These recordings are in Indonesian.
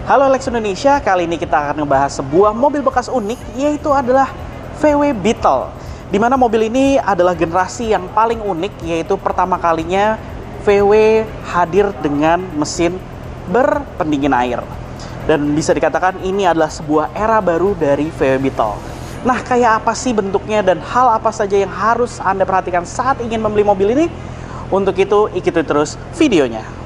Halo Lex Indonesia, kali ini kita akan ngebahas sebuah mobil bekas unik, yaitu adalah VW Beetle. Di mana mobil ini adalah generasi yang paling unik, yaitu pertama kalinya VW hadir dengan mesin berpendingin air. Dan bisa dikatakan ini adalah sebuah era baru dari VW Beetle. Nah, kayak apa sih bentuknya dan hal apa saja yang harus Anda perhatikan saat ingin membeli mobil ini? Untuk itu, ikuti terus videonya.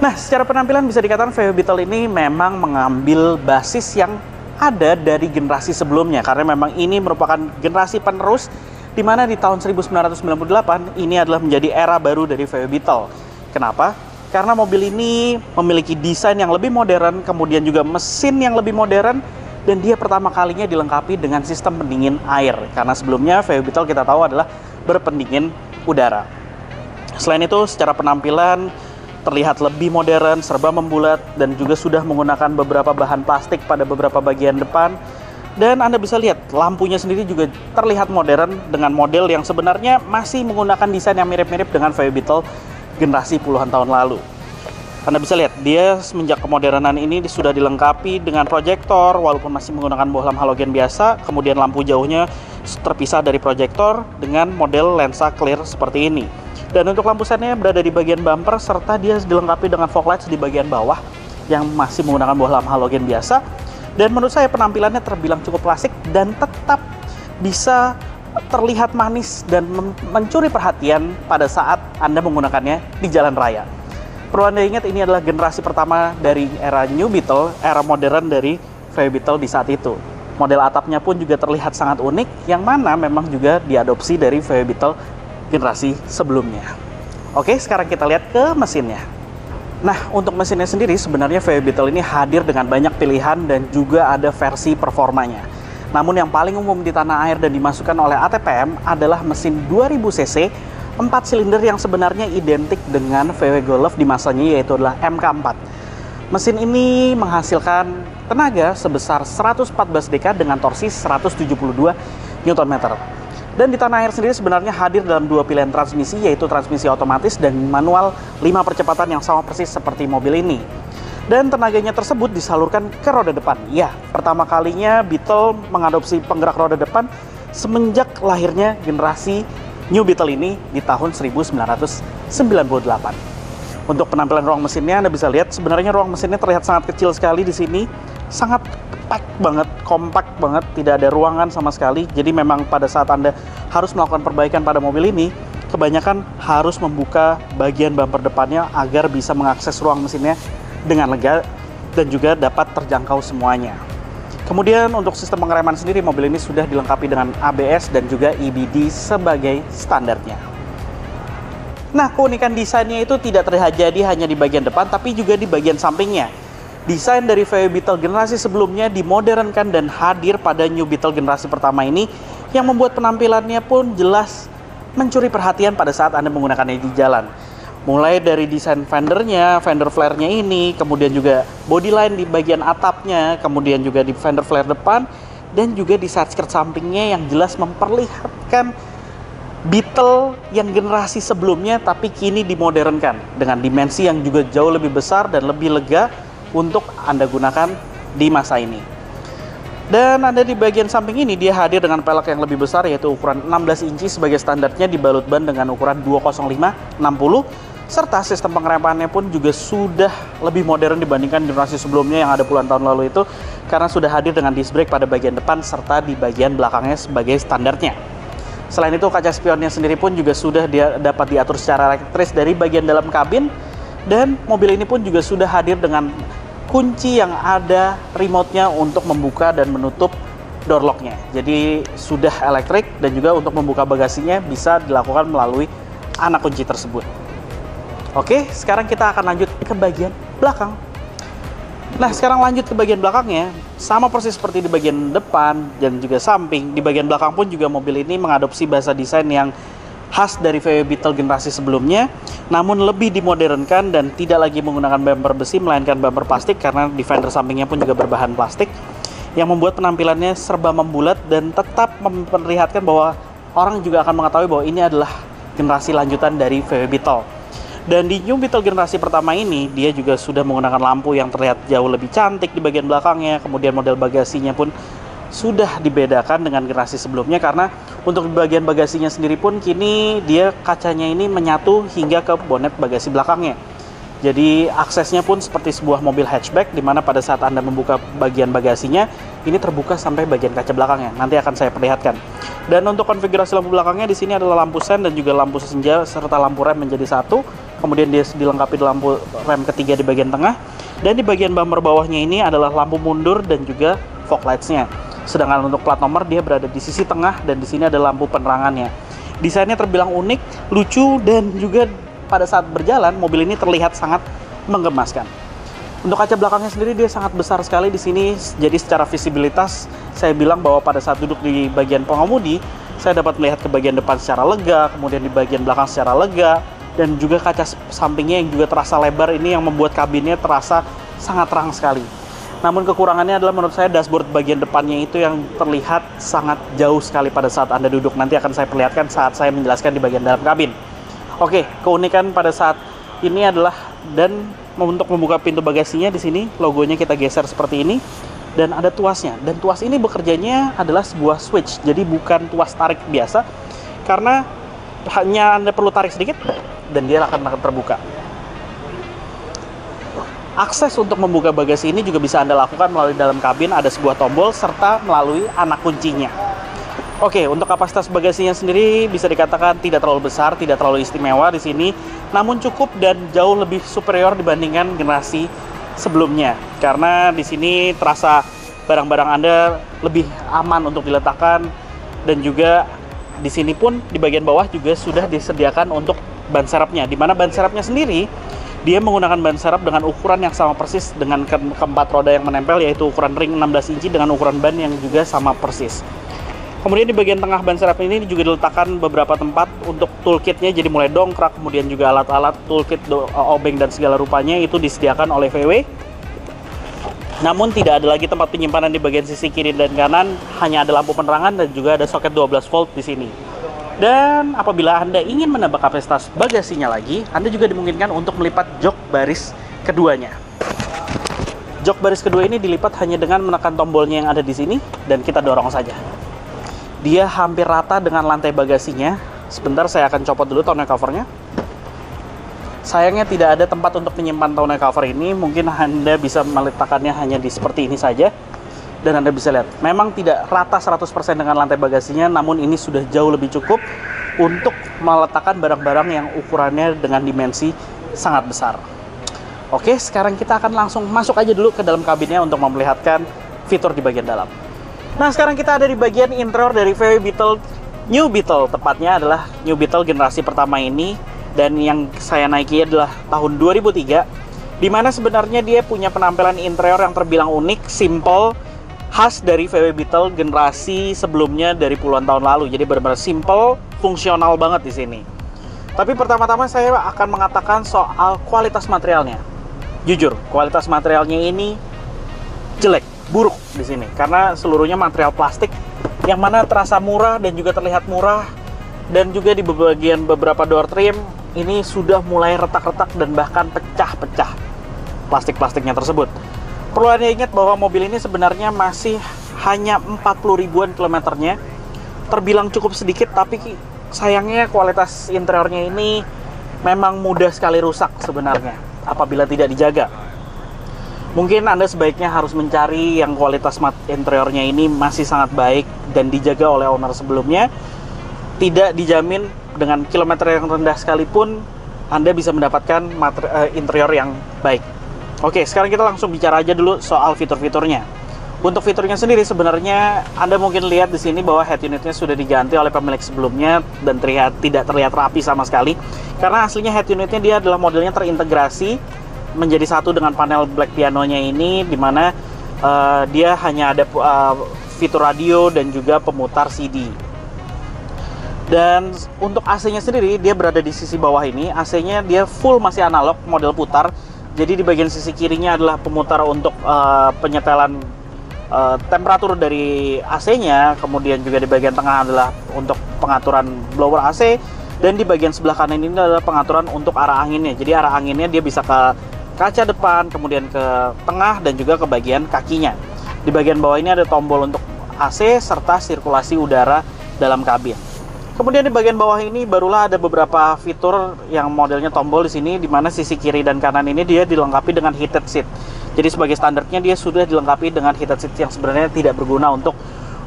Nah, secara penampilan bisa dikatakan VW Beetle ini memang mengambil basis yang ada dari generasi sebelumnya. Karena memang ini merupakan generasi penerus, di mana di tahun 1998 ini adalah menjadi era baru dari VW Beetle. Kenapa? Karena mobil ini memiliki desain yang lebih modern, kemudian juga mesin yang lebih modern, dan dia pertama kalinya dilengkapi dengan sistem pendingin air. Karena sebelumnya VW Beetle kita tahu adalah berpendingin udara. Selain itu, secara penampilan terlihat lebih modern, serba membulat, dan juga sudah menggunakan beberapa bahan plastik pada beberapa bagian depan. Dan Anda bisa lihat, lampunya sendiri juga terlihat modern dengan model yang sebenarnya masih menggunakan desain yang mirip-mirip dengan VW Beetle generasi puluhan tahun lalu. Anda bisa lihat, dia semenjak kemodernan ini sudah dilengkapi dengan proyektor, walaupun masih menggunakan bohlam halogen biasa, kemudian lampu jauhnya terpisah dari proyektor dengan model lensa clear seperti ini. Dan untuk lampu sennya berada di bagian bumper, serta dia dilengkapi dengan fog lights di bagian bawah yang masih menggunakan bohlam halogen biasa. Dan menurut saya penampilannya terbilang cukup klasik dan tetap bisa terlihat manis dan mencuri perhatian pada saat Anda menggunakannya di jalan raya. Perlu Anda ingat, ini adalah generasi pertama dari era New Beetle, era modern dari VW Beetle di saat itu. Model atapnya pun juga terlihat sangat unik, yang mana memang juga diadopsi dari VW Beetle generasi sebelumnya. Oke, sekarang kita lihat ke mesinnya. Nah, untuk mesinnya sendiri sebenarnya VW Beetle ini hadir dengan banyak pilihan dan juga ada versi performanya. Namun yang paling umum di tanah air dan dimasukkan oleh ATPM adalah mesin 2000 cc 4 silinder yang sebenarnya identik dengan VW Golf di masanya, yaitu adalah MK4. Mesin ini menghasilkan tenaga sebesar 114 dk dengan torsi 172 Nm. Dan di tanah air sendiri sebenarnya hadir dalam dua pilihan transmisi, yaitu transmisi otomatis dan manual 5 percepatan yang sama persis seperti mobil ini. Dan tenaganya tersebut disalurkan ke roda depan. Ya, pertama kalinya Beetle mengadopsi penggerak roda depan semenjak lahirnya generasi New Beetle ini di tahun 1998. Untuk penampilan ruang mesinnya Anda bisa lihat, sebenarnya ruang mesinnya terlihat sangat kecil sekali di sini. Sangat pack banget, kompak banget, tidak ada ruangan sama sekali. Jadi memang pada saat Anda harus melakukan perbaikan pada mobil ini, kebanyakan harus membuka bagian bumper depannya agar bisa mengakses ruang mesinnya dengan lega dan juga dapat terjangkau semuanya. Kemudian untuk sistem pengereman sendiri, mobil ini sudah dilengkapi dengan ABS dan juga EBD sebagai standarnya. Nah, keunikan desainnya itu tidak terjadi hanya di bagian depan, tapi juga di bagian sampingnya. Desain dari VW Beetle generasi sebelumnya dimodernkan dan hadir pada New Beetle generasi pertama ini, yang membuat penampilannya pun jelas mencuri perhatian pada saat Anda menggunakannya di jalan. Mulai dari desain fendernya, fender flare-nya ini, kemudian juga body line di bagian atapnya, kemudian juga di fender flare depan, dan juga di side skirt sampingnya yang jelas memperlihatkan Beetle yang generasi sebelumnya tapi kini dimodernkan dengan dimensi yang juga jauh lebih besar dan lebih lega untuk Anda gunakan di masa ini. Dan Anda di bagian samping ini dia hadir dengan pelek yang lebih besar, yaitu ukuran 16 inci sebagai standarnya, dibalut ban dengan ukuran 205/60 Serta sistem pengeremannya pun juga sudah lebih modern dibandingkan generasi sebelumnya yang ada puluhan tahun lalu itu, karena sudah hadir dengan disc brake pada bagian depan serta di bagian belakangnya sebagai standarnya. Selain itu, kaca spionnya sendiri pun juga sudah dapat diatur secara elektris dari bagian dalam kabin, dan mobil ini pun juga sudah hadir dengan kunci yang ada remote-nya untuk membuka dan menutup door lock-nya. Jadi sudah elektrik, dan juga untuk membuka bagasinya bisa dilakukan melalui anak kunci tersebut. Oke, sekarang kita akan lanjut ke bagian belakang. Nah, sekarang lanjut ke bagian belakangnya. Sama persis seperti di bagian depan dan juga samping. Di bagian belakang pun juga mobil ini mengadopsi bahasa desain yang khas dari VW Beetle generasi sebelumnya, namun lebih dimodernkan dan tidak lagi menggunakan bumper besi, melainkan bumper plastik karena di fender sampingnya pun juga berbahan plastik, yang membuat penampilannya serba membulat dan tetap memperlihatkan bahwa orang juga akan mengetahui bahwa ini adalah generasi lanjutan dari VW Beetle. Dan di New Beetle generasi pertama ini, dia juga sudah menggunakan lampu yang terlihat jauh lebih cantik di bagian belakangnya. Kemudian model bagasinya pun sudah dibedakan dengan generasi sebelumnya, karena untuk di bagian bagasinya sendiri pun kini dia kacanya ini menyatu hingga ke bonet bagasi belakangnya. Jadi aksesnya pun seperti sebuah mobil hatchback, di mana pada saat Anda membuka bagian bagasinya, ini terbuka sampai bagian kaca belakangnya. Nanti akan saya perlihatkan. Dan untuk konfigurasi lampu belakangnya di sini adalah lampu sen dan juga lampu senja serta lampu rem menjadi satu. Kemudian dia dilengkapi lampu rem ketiga di bagian tengah. Dan di bagian bumper bawahnya ini adalah lampu mundur dan juga fog lights-nya. Sedangkan untuk plat nomor dia berada di sisi tengah dan di sini ada lampu penerangannya. Desainnya terbilang unik, lucu, dan juga pada saat berjalan mobil ini terlihat sangat menggemaskan. Untuk kaca belakangnya sendiri dia sangat besar sekali di sini, jadi secara visibilitas saya bilang bahwa pada saat duduk di bagian pengemudi saya dapat melihat ke bagian depan secara lega, kemudian di bagian belakang secara lega, dan juga kaca sampingnya yang juga terasa lebar ini yang membuat kabinnya terasa sangat terang sekali. Namun kekurangannya adalah menurut saya dashboard bagian depannya itu yang terlihat sangat jauh sekali pada saat Anda duduk. Nanti akan saya perlihatkan saat saya menjelaskan di bagian dalam kabin. Oke, keunikan pada saat ini adalah, dan untuk membuka pintu bagasinya di sini logonya kita geser seperti ini, dan ada tuasnya. Dan tuas ini bekerjanya adalah sebuah switch, jadi bukan tuas tarik biasa, karena hanya Anda perlu tarik sedikit dan dia akan terbuka. Akses untuk membuka bagasi ini juga bisa Anda lakukan melalui dalam kabin, ada sebuah tombol serta melalui anak kuncinya. Oke, untuk kapasitas bagasinya sendiri bisa dikatakan tidak terlalu besar, tidak terlalu istimewa di sini, namun cukup dan jauh lebih superior dibandingkan generasi sebelumnya. Karena di sini terasa barang-barang Anda lebih aman untuk diletakkan, dan juga di sini pun di bagian bawah juga sudah disediakan untuk ban serepnya, di mana ban serepnya sendiri dia menggunakan ban serep dengan ukuran yang sama persis dengan keempat roda yang menempel, yaitu ukuran ring 16 inci dengan ukuran ban yang juga sama persis. Kemudian di bagian tengah ban serep ini juga diletakkan beberapa tempat untuk toolkitnya, jadi mulai dongkrak, kemudian juga alat-alat toolkit, obeng dan segala rupanya itu disediakan oleh VW. Namun tidak ada lagi tempat penyimpanan di bagian sisi kiri dan kanan, hanya ada lampu penerangan dan juga ada soket 12 volt di sini. Dan apabila Anda ingin menambah kapasitas bagasinya lagi, Anda juga dimungkinkan untuk melipat jok baris keduanya. Jok baris kedua ini dilipat hanya dengan menekan tombolnya yang ada di sini, dan kita dorong saja. Dia hampir rata dengan lantai bagasinya. Sebentar, saya akan copot dulu tonneau covernya. Sayangnya tidak ada tempat untuk menyimpan tonneau cover ini. Mungkin Anda bisa meletakkannya hanya di seperti ini saja. Dan Anda bisa lihat, memang tidak rata 100% dengan lantai bagasinya, namun ini sudah jauh lebih cukup untuk meletakkan barang-barang yang ukurannya dengan dimensi sangat besar. Oke, sekarang kita akan langsung masuk aja dulu ke dalam kabinnya untuk memperlihatkan fitur di bagian dalam. Nah, sekarang kita ada di bagian interior dari VW Beetle, New Beetle, tepatnya adalah New Beetle generasi pertama ini, dan yang saya naiki adalah tahun 2003, di mana sebenarnya dia punya penampilan interior yang terbilang unik, simple, khas dari VW Beetle generasi sebelumnya dari puluhan tahun lalu. Jadi benar-benar simple, fungsional banget di sini. Tapi pertama-tama saya akan mengatakan soal kualitas materialnya. Jujur, kualitas materialnya ini jelek, buruk di sini, karena seluruhnya material plastik yang mana terasa murah dan juga terlihat murah, dan juga di bagian beberapa door trim ini sudah mulai retak-retak dan bahkan pecah-pecah plastik-plastiknya tersebut. Perlu Anda ingat bahwa mobil ini sebenarnya masih hanya 40 ribuan kilometernya, terbilang cukup sedikit, tapi sayangnya kualitas interiornya ini memang mudah sekali rusak sebenarnya apabila tidak dijaga. Mungkin Anda sebaiknya harus mencari yang kualitas interiornya ini masih sangat baik dan dijaga oleh owner sebelumnya. Tidak dijamin dengan kilometer yang rendah sekalipun Anda bisa mendapatkan interior yang baik. Oke, sekarang kita langsung bicara aja dulu soal fitur-fiturnya. Untuk fiturnya sendiri sebenarnya Anda mungkin lihat di sini bahwa head unitnya sudah diganti oleh pemilik sebelumnya dan tidak terlihat rapi sama sekali. Karena aslinya head unitnya dia adalah modelnya terintegrasi menjadi satu dengan panel black pianonya ini, dimana dia hanya ada fitur radio dan juga pemutar CD. Dan untuk AC-nya sendiri dia berada di sisi bawah ini. AC-nya dia full masih analog model putar. Jadi di bagian sisi kirinya adalah pemutar untuk penyetelan temperatur dari AC-nya. Kemudian juga di bagian tengah adalah untuk pengaturan blower AC. Dan di bagian sebelah kanan ini adalah pengaturan untuk arah anginnya. Jadi arah anginnya dia bisa ke kaca depan, kemudian ke tengah, dan juga ke bagian kakinya. Di bagian bawah ini ada tombol untuk AC serta sirkulasi udara dalam kabin. Kemudian di bagian bawah ini barulah ada beberapa fitur yang modelnya tombol di sini, di mana sisi kiri dan kanan ini dia dilengkapi dengan heated seat. Jadi sebagai standarnya dia sudah dilengkapi dengan heated seat yang sebenarnya tidak berguna untuk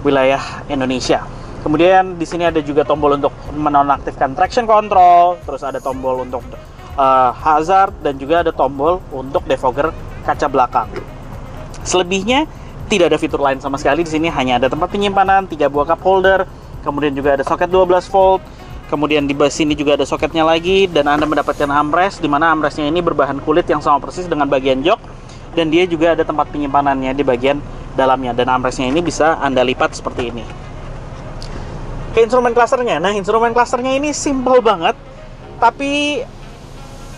wilayah Indonesia. Kemudian di sini ada juga tombol untuk menonaktifkan traction control, terus ada tombol untuk hazard, dan juga ada tombol untuk defogger kaca belakang. Selebihnya tidak ada fitur lain sama sekali. Di sini hanya ada tempat penyimpanan, 3 buah cup holder, kemudian juga ada soket 12 volt, kemudian di sini juga ada soketnya lagi, dan Anda mendapatkan armrest, di mana armrestnya ini berbahan kulit yang sama persis dengan bagian jok, dan dia juga ada tempat penyimpanannya di bagian dalamnya, dan armrestnya ini bisa Anda lipat seperti ini. Ke instrumen clusternya, nah instrumen clusternya ini simple banget, tapi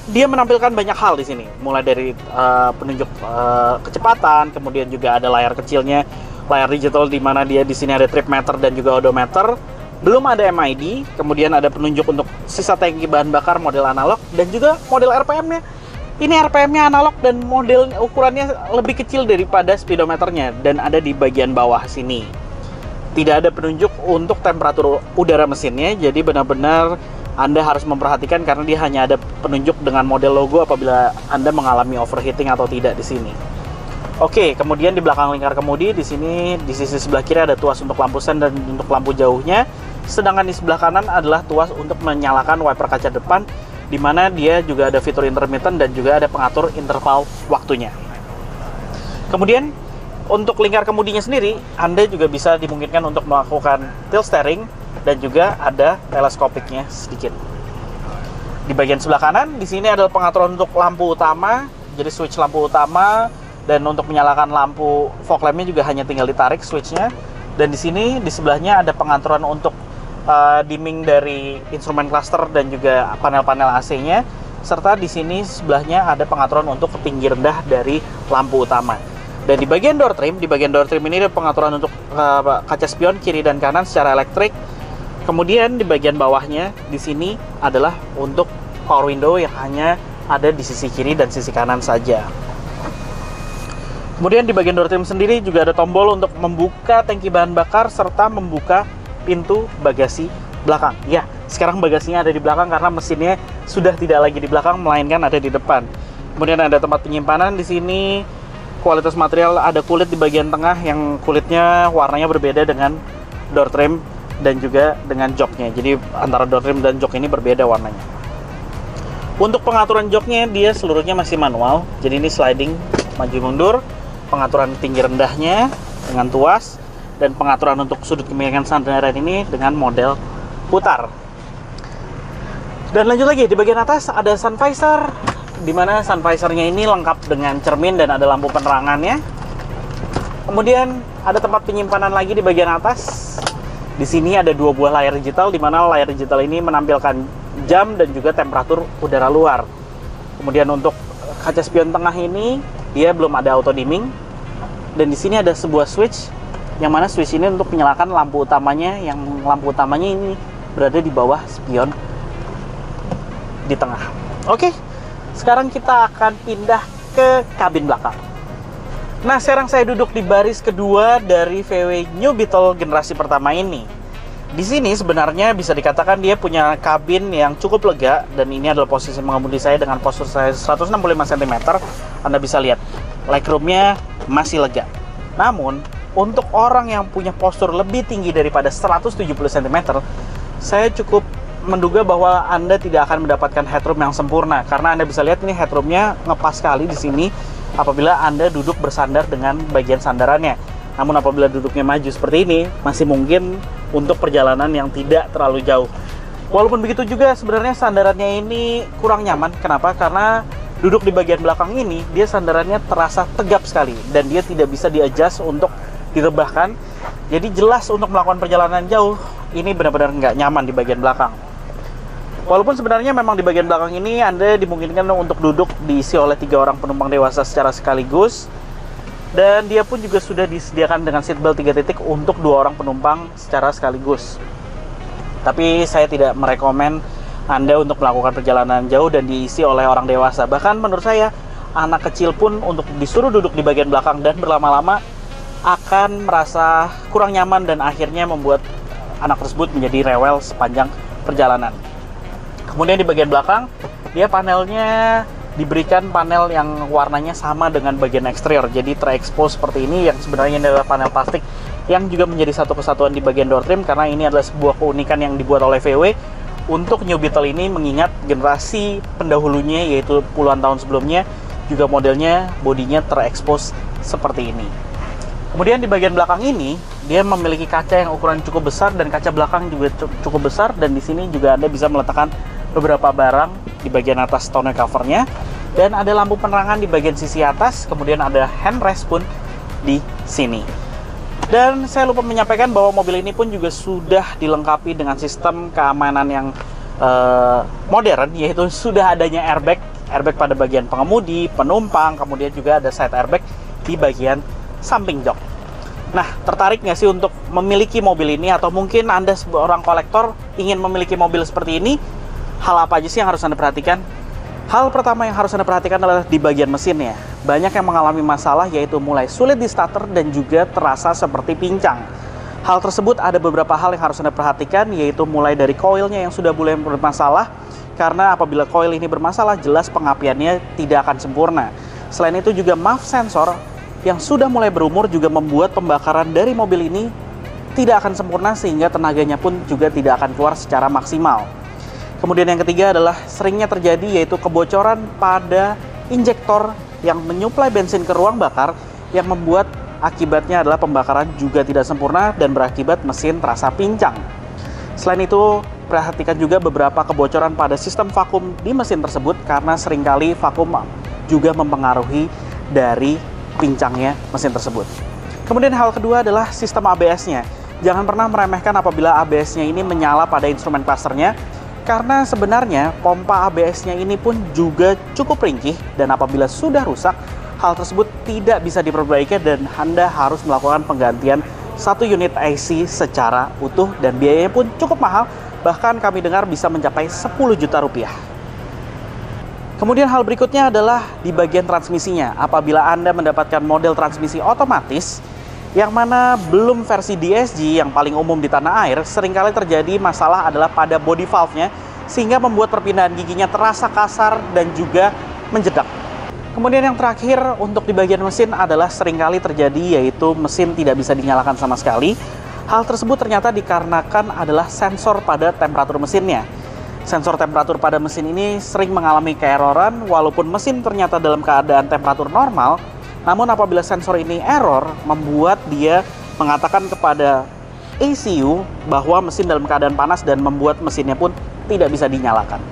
dia menampilkan banyak hal di sini, mulai dari penunjuk kecepatan, kemudian juga ada layar kecilnya, layar digital di mana dia di sini ada trip meter dan juga odometer. Belum ada MID, kemudian ada penunjuk untuk sisa tangki bahan bakar model analog dan juga model RPM-nya. Ini RPM-nya analog dan model ukurannya lebih kecil daripada speedometernya dan ada di bagian bawah sini. Tidak ada penunjuk untuk temperatur udara mesinnya, jadi benar-benar Anda harus memperhatikan karena dia hanya ada penunjuk dengan model logo apabila Anda mengalami overheating atau tidak di sini. Oke, kemudian di belakang lingkar kemudi di sini di sisi sebelah kiri ada tuas untuk lampu sen dan untuk lampu jauhnya. Sedangkan di sebelah kanan adalah tuas untuk menyalakan wiper kaca depan, di mana dia juga ada fitur intermittent dan juga ada pengatur interval waktunya. Kemudian untuk lingkar kemudinya sendiri, Anda juga bisa dimungkinkan untuk melakukan tilt steering dan juga ada teleskopiknya sedikit. Di bagian sebelah kanan, di sini adalah pengaturan untuk lampu utama, jadi switch lampu utama, dan untuk menyalakan lampu fog lampnya juga hanya tinggal ditarik switchnya. Dan di sini di sebelahnya ada pengaturan untuk dimming dari instrumen cluster dan juga panel-panel AC-nya, serta di sini sebelahnya ada pengaturan untuk tinggi rendah dari lampu utama. Dan di bagian door trim ini ada pengaturan untuk kaca spion kiri dan kanan secara elektrik. Kemudian di bagian bawahnya di sini adalah untuk power window yang hanya ada di sisi kiri dan sisi kanan saja. Kemudian di bagian door trim sendiri juga ada tombol untuk membuka tangki bahan bakar serta membuka pintu bagasi belakang. Ya, sekarang bagasinya ada di belakang karena mesinnya sudah tidak lagi di belakang melainkan ada di depan. Kemudian ada tempat penyimpanan di sini. Kualitas material ada kulit di bagian tengah yang kulitnya warnanya berbeda dengan door trim dan juga dengan joknya. Jadi antara door trim dan jok ini berbeda warnanya. Untuk pengaturan joknya dia seluruhnya masih manual. Jadi ini sliding maju mundur, pengaturan tinggi rendahnya dengan tuas, dan pengaturan untuk sudut kemiringan sandaran ini dengan model putar. Dan lanjut lagi di bagian atas ada sun visor, di mana sun visornya ini lengkap dengan cermin dan ada lampu penerangannya. Kemudian ada tempat penyimpanan lagi di bagian atas. Di sini ada 2 buah layar digital, di mana layar digital ini menampilkan jam dan juga temperatur udara luar. Kemudian untuk kaca spion tengah ini dia belum ada auto dimming. Dan di sini ada sebuah switch, yang mana switch ini untuk menyalakan lampu utamanya, yang lampu utamanya ini berada di bawah spion di tengah. Oke, sekarang kita akan pindah ke kabin belakang. Nah, sekarang saya duduk di baris kedua dari VW New Beetle generasi pertama ini. Di sini sebenarnya bisa dikatakan dia punya kabin yang cukup lega, dan ini adalah posisi mengemudi saya dengan postur saya 165 cm. Anda bisa lihat legroomnya masih lega. Namun untuk orang yang punya postur lebih tinggi daripada 170 cm, saya cukup menduga bahwa Anda tidak akan mendapatkan headroom yang sempurna, karena Anda bisa lihat ini headroomnya ngepas sekali di sini apabila Anda duduk bersandar dengan bagian sandarannya. Namun apabila duduknya maju seperti ini, masih mungkin untuk perjalanan yang tidak terlalu jauh. Walaupun begitu juga sebenarnya sandarannya ini kurang nyaman. Kenapa? Karena duduk di bagian belakang ini, dia sandarannya terasa tegap sekali dan dia tidak bisa di-adjust untuk direbahkan. Jadi jelas untuk melakukan perjalanan jauh, ini benar-benar nggak nyaman di bagian belakang. Walaupun sebenarnya memang di bagian belakang ini Anda dimungkinkan untuk duduk diisi oleh 3 orang penumpang dewasa secara sekaligus. Dan dia pun juga sudah disediakan dengan seatbelt 3 titik untuk 2 orang penumpang secara sekaligus. Tapi saya tidak merekomen Anda untuk melakukan perjalanan jauh dan diisi oleh orang dewasa. Bahkan menurut saya, anak kecil pun untuk disuruh duduk di bagian belakang dan berlama-lama akan merasa kurang nyaman dan akhirnya membuat anak tersebut menjadi rewel sepanjang perjalanan. Kemudian di bagian belakang, dia panelnya diberikan panel yang warnanya sama dengan bagian eksterior, jadi terekspos seperti ini, yang sebenarnya ini adalah panel plastik yang juga menjadi satu kesatuan di bagian door trim, karena ini adalah sebuah keunikan yang dibuat oleh VW untuk New Beetle ini, mengingat generasi pendahulunya yaitu puluhan tahun sebelumnya juga modelnya bodinya terekspos seperti ini. Kemudian di bagian belakang ini dia memiliki kaca yang ukuran cukup besar dan kaca belakang juga cukup besar, dan di sini juga Anda bisa meletakkan beberapa barang di bagian atas tonneau covernya, dan ada lampu penerangan di bagian sisi atas, kemudian ada handrest pun di sini. Dan saya lupa menyampaikan bahwa mobil ini pun juga sudah dilengkapi dengan sistem keamanan yang modern, yaitu sudah adanya airbag pada bagian pengemudi, penumpang, kemudian juga ada side airbag di bagian samping jok. Nah, tertarik nggak sih untuk memiliki mobil ini? Atau mungkin Anda seorang kolektor ingin memiliki mobil seperti ini? Hal apa aja sih yang harus Anda perhatikan? Hal pertama yang harus Anda perhatikan adalah di bagian mesinnya. Banyak yang mengalami masalah, yaitu mulai sulit di starter dan juga terasa seperti pincang. Hal tersebut ada beberapa hal yang harus Anda perhatikan, yaitu mulai dari koilnya yang sudah mulai bermasalah, karena apabila koil ini bermasalah, jelas pengapiannya tidak akan sempurna. Selain itu juga MAF sensor yang sudah mulai berumur juga membuat pembakaran dari mobil ini tidak akan sempurna, sehingga tenaganya pun juga tidak akan keluar secara maksimal. Kemudian yang ketiga adalah seringnya terjadi yaitu kebocoran pada injektor yang menyuplai bensin ke ruang bakar, yang membuat akibatnya adalah pembakaran juga tidak sempurna dan berakibat mesin terasa pincang. Selain itu, perhatikan juga beberapa kebocoran pada sistem vakum di mesin tersebut, karena seringkali vakum juga mempengaruhi dari pincangnya mesin tersebut. Kemudian hal kedua adalah sistem ABS-nya. Jangan pernah meremehkan apabila ABS-nya ini menyala pada instrumen clusternya, karena sebenarnya pompa ABS-nya ini pun juga cukup ringkih, dan apabila sudah rusak, hal tersebut tidak bisa diperbaiki dan Anda harus melakukan penggantian 1 unit IC secara utuh, dan biayanya pun cukup mahal, bahkan kami dengar bisa mencapai 10 juta rupiah. Kemudian hal berikutnya adalah di bagian transmisinya. Apabila Anda mendapatkan model transmisi otomatis, yang mana belum versi DSG yang paling umum di tanah air, seringkali terjadi masalah adalah pada body valve-nya, sehingga membuat perpindahan giginya terasa kasar dan juga menjedak. Kemudian yang terakhir untuk di bagian mesin adalah seringkali terjadi yaitu mesin tidak bisa dinyalakan sama sekali. Hal tersebut ternyata dikarenakan adalah sensor pada temperatur mesinnya. Sensor temperatur pada mesin ini sering mengalami keeroran walaupun mesin ternyata dalam keadaan temperatur normal. Namun apabila sensor ini error, membuat dia mengatakan kepada ECU bahwa mesin dalam keadaan panas dan membuat mesinnya pun tidak bisa dinyalakan.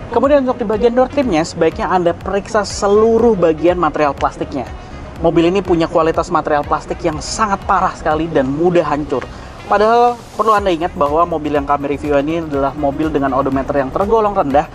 Kemudian untuk di bagian door trimnya, sebaiknya Anda periksa seluruh bagian material plastiknya. Mobil ini punya kualitas material plastik yang sangat parah sekali dan mudah hancur. Padahal perlu Anda ingat bahwa mobil yang kami review ini adalah mobil dengan odometer yang tergolong rendah,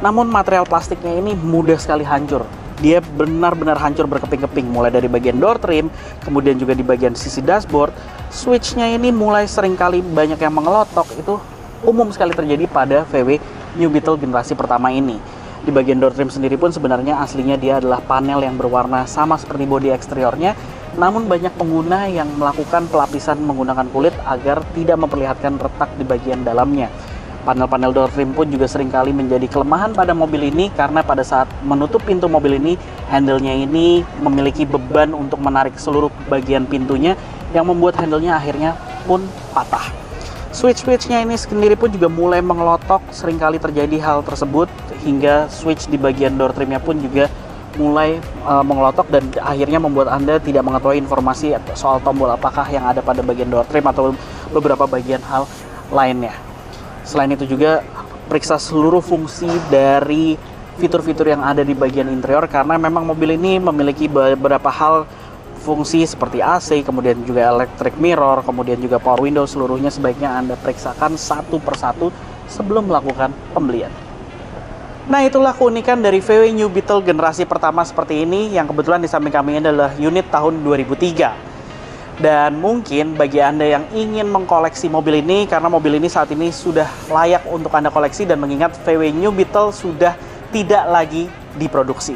namun material plastiknya ini mudah sekali hancur. Dia benar-benar hancur berkeping-keping, mulai dari bagian door trim, kemudian juga di bagian sisi dashboard. Switch-nya ini mulai seringkali banyak yang mengelotok, itu umum sekali terjadi pada VW New Beetle generasi pertama ini. Di bagian door trim sendiri pun sebenarnya aslinya dia adalah panel yang berwarna sama seperti bodi eksteriornya, Namun banyak pengguna yang melakukan pelapisan menggunakan kulit agar tidak memperlihatkan retak di bagian dalamnya. Panel-panel door trim pun juga seringkali menjadi kelemahan pada mobil ini karena pada saat menutup pintu mobil ini, handle-nya ini memiliki beban untuk menarik seluruh bagian pintunya yang membuat handle-nya akhirnya pun patah. Switch-switchnya ini sendiri pun juga mulai mengelotok, seringkali terjadi hal tersebut hingga switch di bagian door trimnya pun juga mulai mengelotok dan akhirnya membuat Anda tidak mengetahui informasi soal tombol apakah yang ada pada bagian door trim atau beberapa bagian hal lainnya. Selain itu juga periksa seluruh fungsi dari fitur-fitur yang ada di bagian interior karena memang mobil ini memiliki beberapa hal fungsi seperti AC, kemudian juga electric mirror, kemudian juga power window. Seluruhnya sebaiknya Anda periksakan satu persatu sebelum melakukan pembelian. Nah, itulah keunikan dari VW New Beetle generasi pertama seperti ini yang kebetulan di samping kami adalah unit tahun 2003. Dan mungkin bagi Anda yang ingin mengkoleksi mobil ini, karena mobil ini saat ini sudah layak untuk Anda koleksi dan mengingat VW New Beetle sudah tidak lagi diproduksi.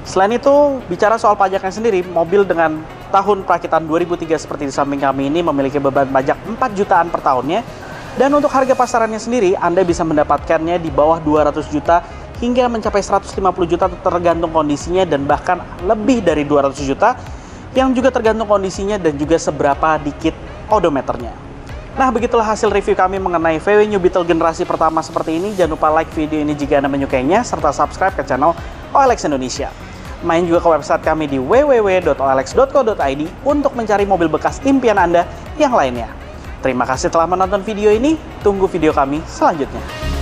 Selain itu, bicara soal pajaknya sendiri, mobil dengan tahun perakitan 2003 seperti di samping kami ini memiliki beban pajak 4 jutaan per tahunnya. Dan untuk harga pasarannya sendiri, Anda bisa mendapatkannya di bawah 200 juta hingga mencapai 150 juta tergantung kondisinya dan bahkan lebih dari 200 juta yang juga tergantung kondisinya dan juga seberapa dikit odometernya. Nah, begitulah hasil review kami mengenai VW New Beetle generasi pertama seperti ini. Jangan lupa like video ini jika Anda menyukainya, serta subscribe ke channel OLX Indonesia. Main juga ke website kami di www.olx.co.id untuk mencari mobil bekas impian Anda yang lainnya. Terima kasih telah menonton video ini, tunggu video kami selanjutnya.